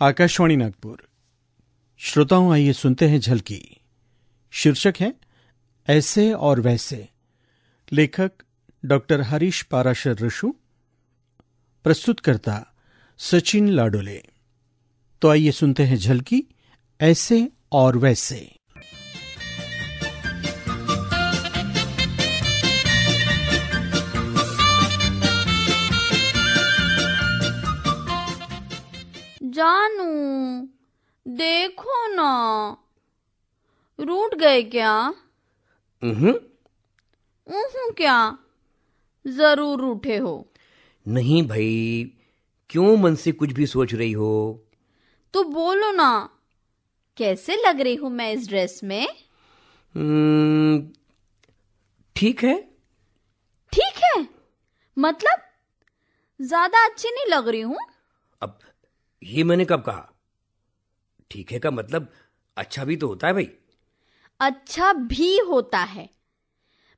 आकाशवाणी नागपुर। श्रोताओं, आइए सुनते हैं झलकी। शीर्षक है ऐसे और वैसे। लेखक डॉक्टर हरीश पाराशर ऋषु, प्रस्तुतकर्ता सचिन लाडोले। तो आइए सुनते हैं झलकी ऐसे और वैसे। जानू, देखो ना, रूठ गए क्या? क्या जरूर रूठे हो? नहीं भाई, क्यों मन से कुछ भी सोच रही हो? तो बोलो ना, कैसे लग रही हूं मैं इस ड्रेस में? ठीक है। ठीक है मतलब ज्यादा अच्छी नहीं लग रही हूं? अब ये मैंने कब कहा? ठीक है का मतलब अच्छा भी तो होता है भाई। अच्छा भी होता है,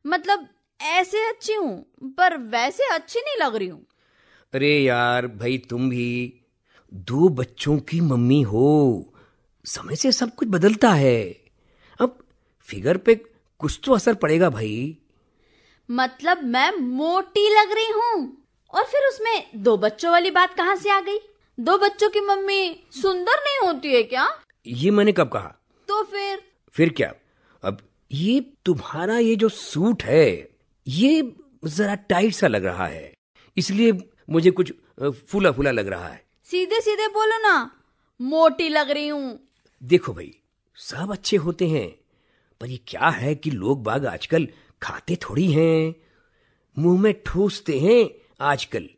मतलब ऐसे अच्छी हूं पर वैसे अच्छी नहीं लग रही हूं। अरे यार भाई, तुम भी 2 बच्चों की मम्मी हो, समय से सब कुछ बदलता है। अब फिगर पे कुछ तो असर पड़ेगा भाई। मतलब मैं मोटी लग रही हूं और फिर उसमें 2 बच्चों वाली बात कहां से आ गई? 2 बच्चों की मम्मी सुंदर नहीं होती है क्या? ये मैंने कब कहा? तो फिर क्या? अब ये तुम्हारा ये जो सूट है, ये जरा टाइट सा लग रहा है, इसलिए मुझे कुछ फूला फूला लग रहा है। सीधे सीधे बोलो ना, मोटी लग रही हूं। देखो भाई, सब अच्छे होते हैं, पर ये क्या है कि लोग बाग आजकल खाते थोड़ी हैं, मुंह में ठूसते हैं आजकल,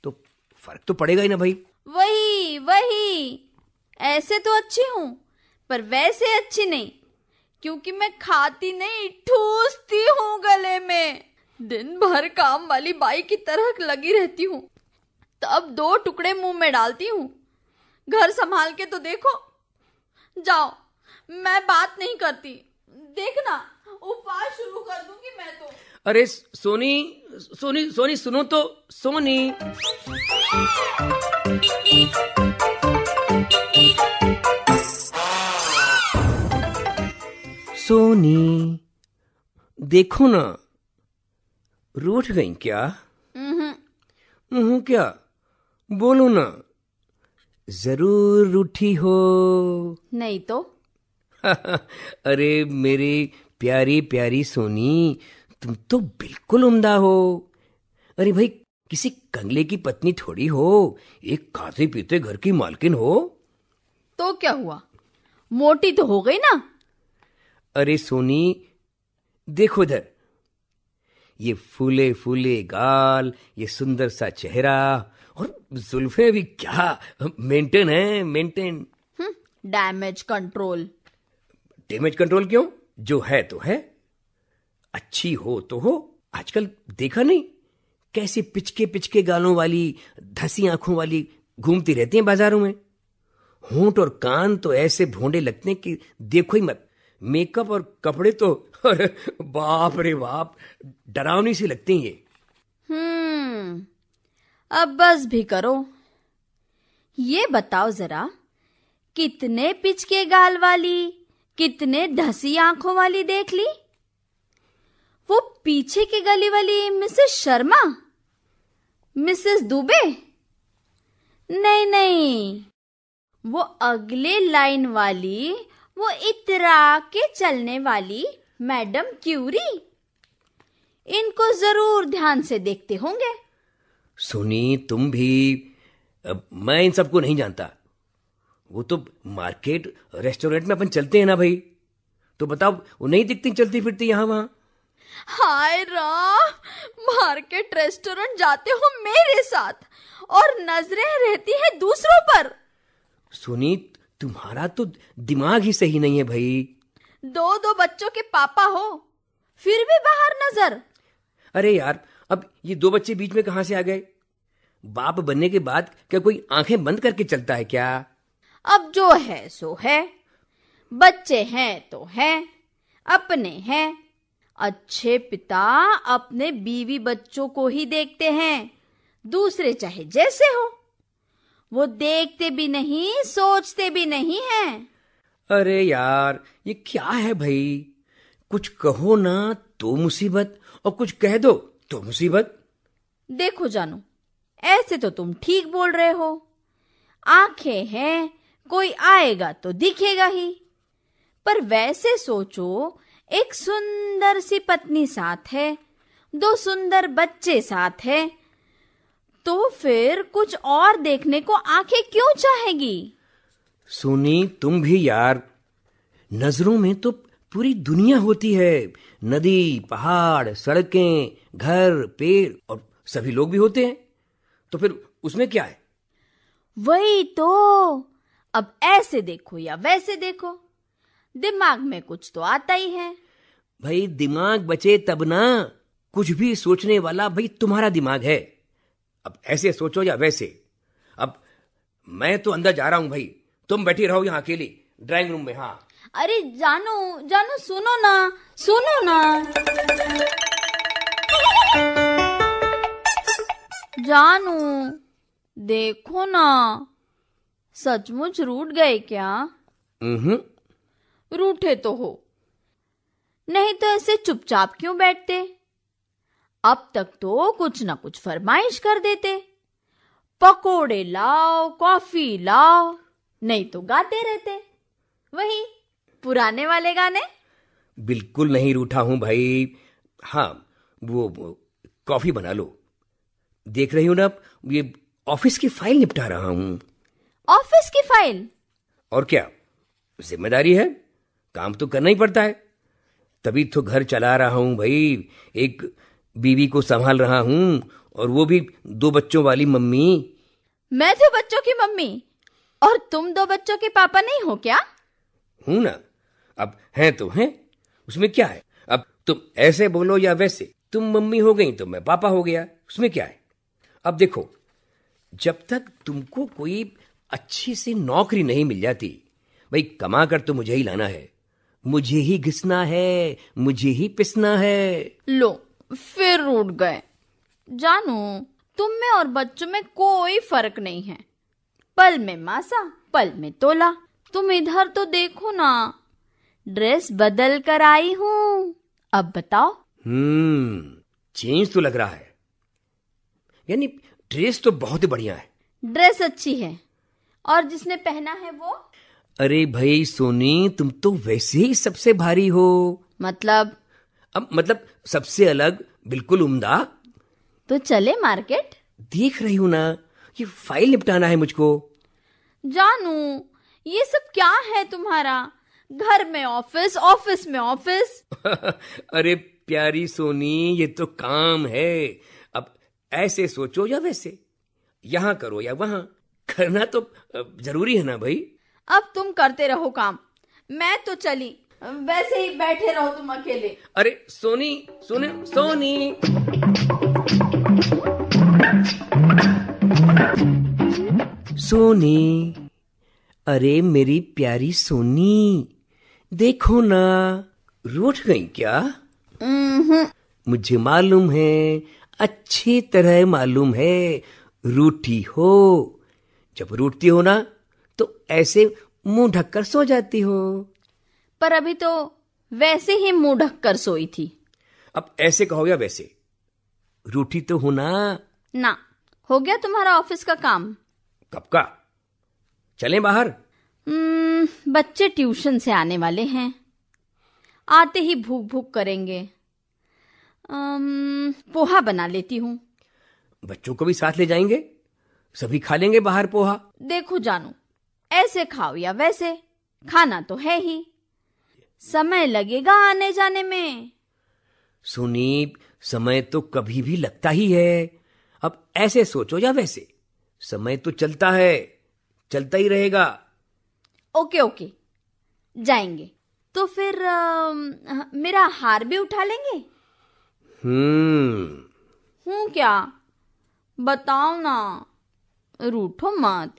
तो फर्क तो पड़ेगा ही ना भाई। वही ऐसे तो अच्छी हूं पर वैसे अच्छी नहीं, क्योंकि मैं खाती नहीं, ठूसती हूँ गले में। दिन भर काम वाली बाई की तरह लगी रहती हूँ, तब 2 टुकड़े मुंह में डालती हूँ। घर संभाल के तो देखो। जाओ, मैं बात नहीं करती, देखना उपवास शुरू कर दूंगी मैं तो। अरे सोनी सोनी सोनी, सुनो तो सोनी। सोनी, देखो ना, रूठ गई क्या? क्या? बोलो ना, जरूर रूठी हो? नहीं तो। अरे मेरी प्यारी प्यारी सोनी, तुम तो बिल्कुल उम्दा हो। अरे भाई, किसी कंगले की पत्नी थोड़ी हो, एक खाते पीते घर की मालकिन हो। तो क्या हुआ, मोटी तो हो गई ना। अरे सोनी, देखो इधर, ये फूले फूले गाल, ये सुंदर सा चेहरा, और जुल्फे भी क्या मेंटेन है, maintain. Damage control. Damage control क्यों? जो है तो है, अच्छी हो तो हो। आजकल देखा नहीं, कैसी पिचके पिचके गालों वाली, धसी आंखों वाली घूमती रहती हैं बाजारों में। होंठ और कान तो ऐसे भोंडे लगते हैं कि देखो ही मत। मेकअप और कपड़े तो अरे बाप रे बाप, डरावनी सी लगती हैं ये। अब बस भी करो। ये बताओ जरा, कितने पिचके गाल वाली, कितने धसी आंखों वाली देख ली? वो पीछे की गली वाली मिसेस शर्मा, मिसेस दुबे? नहीं, वो अगले लाइन वाली, वो इतरा के चलने वाली मैडम क्यूरी। इनको जरूर ध्यान से देखते होंगे। सुनी, तुम भी। मैं इन सबको नहीं जानता। वो तो मार्केट रेस्टोरेंट में अपन चलते हैं ना भाई, तो बताओ, वो नहीं दिखती चलती फिरती यहां वहां? हाय राम, मार्केट रेस्टोरेंट जाते हो मेरे साथ और नजरें रहती हैं दूसरों पर। सुनी, तुम्हारा तो दिमाग ही सही नहीं है भाई। 2 बच्चों के पापा हो, फिर भी बाहर नजर। अरे यार, अब ये 2 बच्चे बीच में कहां से आ गए? बाप बनने के बाद क्या कोई आंखें बंद करके चलता है क्या? अब जो है सो है, बच्चे हैं तो हैं, अपने हैं। अच्छे पिता अपने बीवी बच्चों को ही देखते हैं, दूसरे चाहे जैसे हो। वो देखते भी नहीं, सोचते भी नहीं हैं। अरे यार, ये क्या है भाई? कुछ कहो ना तो मुसीबत, और कुछ कह दो तो मुसीबत। देखो जानू, ऐसे तो तुम ठीक बोल रहे हो। आंखें हैं, कोई आएगा तो दिखेगा ही। पर वैसे सोचो, एक सुंदर सी पत्नी साथ है, 2 सुंदर बच्चे साथ है, तो फिर कुछ और देखने को आंखें क्यों चाहेगी? सोनी, तुम भी यार। नजरों में तो पूरी दुनिया होती है। नदी, पहाड़, सड़कें, घर, पेड़ और सभी लोग भी होते हैं। तो फिर उसमें क्या है? वही तो। अब ऐसे देखो या वैसे देखो, दिमाग में कुछ तो आता ही है। भाई दिमाग बचे तब ना। कुछ भी सोचने वाला भाई तुम्हारा दिमाग है। अब ऐसे सोचो या वैसे। अब मैं तो अंदर जा रहा हूं भाई, तुम बैठी रहो यहां अकेली ड्राइंग रूम में। हाँ। अरे जानू, जानू सुनो ना, सुनो ना। जानू देखो ना, सचमुच रूठ गए क्या? रूठे तो हो, नहीं तो ऐसे चुपचाप क्यों बैठते? अब तक तो कुछ ना कुछ फरमाइश कर देते। पकोड़े लाओ, कॉफी लाओ, नहीं तो गाते रहते वही पुराने वाले गाने। बिल्कुल नहीं रूठा हूं भाई। हाँ, वो कॉफी बना लो। देख रही हूं ना, ये ऑफिस की फाइल निपटा रहा हूं। ऑफिस की फाइल? और क्या, जिम्मेदारी है, काम तो करना ही पड़ता है। तभी तो घर चला रहा हूं भाई। एक बीवी को संभाल रहा हूं, और वो भी 2 बच्चों वाली मम्मी। मैं तो बच्चों की मम्मी, और तुम 2 बच्चों के पापा नहीं हो क्या? हूं ना। अब हैं तो हैं, उसमें क्या है? अब तुम ऐसे बोलो या वैसे, तुम मम्मी हो गई तो मैं पापा हो गया, उसमें क्या है? अब देखो, जब तक तुमको कोई अच्छी सी नौकरी नहीं मिल जाती, भाई कमा कर तो मुझे ही लाना है, मुझे ही घिसना है, मुझे ही पिसना है। लो, फिर रूठ गए। जानू, तुम में और बच्चों में कोई फर्क नहीं है। पल में मासा, पल में तोला। तुम इधर तो देखो ना, ड्रेस बदल कर आई हूं। अब बताओ। चेंज तो लग रहा है। यानी ड्रेस तो बहुत ही बढ़िया है। ड्रेस अच्छी है, और जिसने पहना है वो? अरे भाई सोनी, तुम तो वैसे ही सबसे भारी हो। मतलब? अब मतलब सबसे अलग, बिल्कुल उम्दा। तो चले मार्केट? देख रही हूं ना, ये फाइल निपटाना है मुझको। जानू, ये सब क्या है तुम्हारा? घर में ऑफिस, ऑफिस में ऑफिस। अरे प्यारी सोनी, ये तो काम है। अब ऐसे सोचो या वैसे, यहां करो या वहां, करना तो जरूरी है ना भाई। अब तुम करते रहो काम, मैं तो चली। वैसे ही बैठे रहो तुम अकेले। अरे सोनी, सोनी, सोनी। सोनी, अरे मेरी प्यारी सोनी, देखो ना, रूठ गई क्या? मुझे मालूम है, अच्छी तरह मालूम है, रूठी हो। जब रूठती हो ना, तो ऐसे मुंह ढककर सो जाती हो। पर अभी तो वैसे ही मुंह ढककर सोई थी। अब ऐसे कहो या वैसे, रूठी तो हो ना। ना, हो गया तुम्हारा ऑफिस का काम? कब का? चलें बाहर? बच्चे ट्यूशन से आने वाले हैं, आते ही भूख भूख करेंगे। पोहा बना लेती हूँ। बच्चों को भी साथ ले जाएंगे, सभी खा लेंगे बाहर पोहा। देखो जानू, ऐसे खाओ या वैसे, खाना तो है ही, समय लगेगा आने जाने में। सुनी, समय तो कभी भी लगता ही है। अब ऐसे सोचो या वैसे, समय तो चलता है, चलता ही रहेगा। ओके ओके, जाएंगे। तो फिर मेरा हार भी उठा लेंगे? हूँ क्या? बताओ ना, रूठो मत।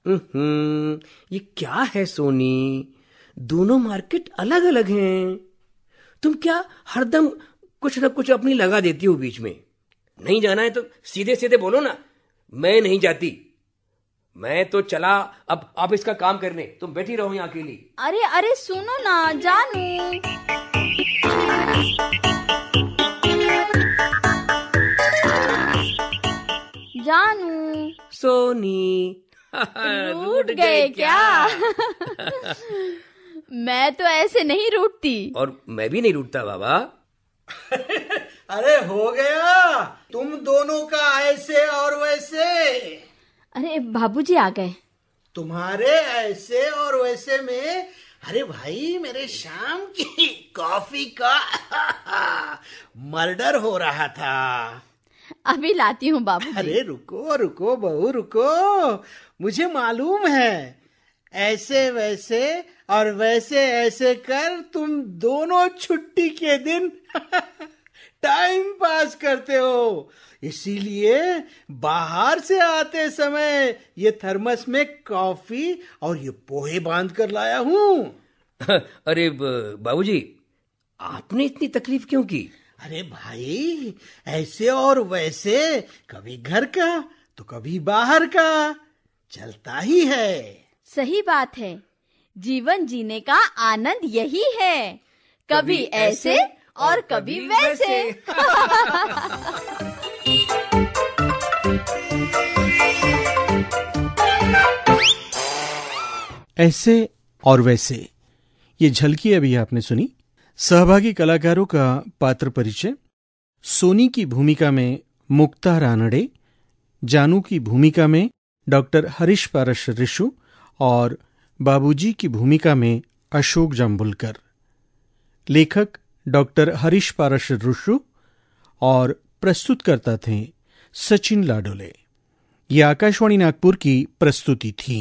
ये क्या है सोनी, दोनों मार्केट अलग अलग हैं। तुम क्या हरदम कुछ न कुछ अपनी लगा देती हो बीच में? नहीं जाना है तो सीधे सीधे बोलो ना, मैं नहीं जाती। मैं तो चला अब ऑफिस का काम करने, तुम बैठी रहो यहाँ अकेली। अरे अरे सुनो ना जानू। जानू। सोनी। रूठ गए क्या? मैं तो ऐसे नहीं रूठती। और मैं भी नहीं रूठता बाबा। अरे हो गया तुम दोनों का ऐसे और वैसे। अरे बाबूजी आ गए। तुम्हारे ऐसे और वैसे में अरे भाई मेरे शाम की कॉफी का मर्डर हो रहा था। अभी लाती हूँ बाबूजी। अरे रुको रुको बहू रुको, मुझे मालूम है ऐसे वैसे और वैसे ऐसे कर तुम दोनों छुट्टी के दिन टाइम पास करते हो, इसीलिए बाहर से आते समय ये थर्मस में कॉफी और ये पोहे बांध कर लाया हूँ। अरे बाबूजी, आपने इतनी तकलीफ क्यों की? अरे भाई ऐसे और वैसे, कभी घर का तो कभी बाहर का, चलता ही है। सही बात है, जीवन जीने का आनंद यही है, कभी ऐसे और कभी वैसे। ऐसे और वैसे, ये झलकी अभी आपने सुनी। सहभागी कलाकारों का पात्र परिचय: सोनी की भूमिका में मुक्ता रानड़े, जानू की भूमिका में डॉक्टर हरीश पारस रिशु और बाबूजी की भूमिका में अशोक जाम्बुलकर। लेखक डॉक्टर हरीश पारस रिशु और प्रस्तुतकर्ता थे सचिन लाडोले। ये आकाशवाणी नागपुर की प्रस्तुति थी।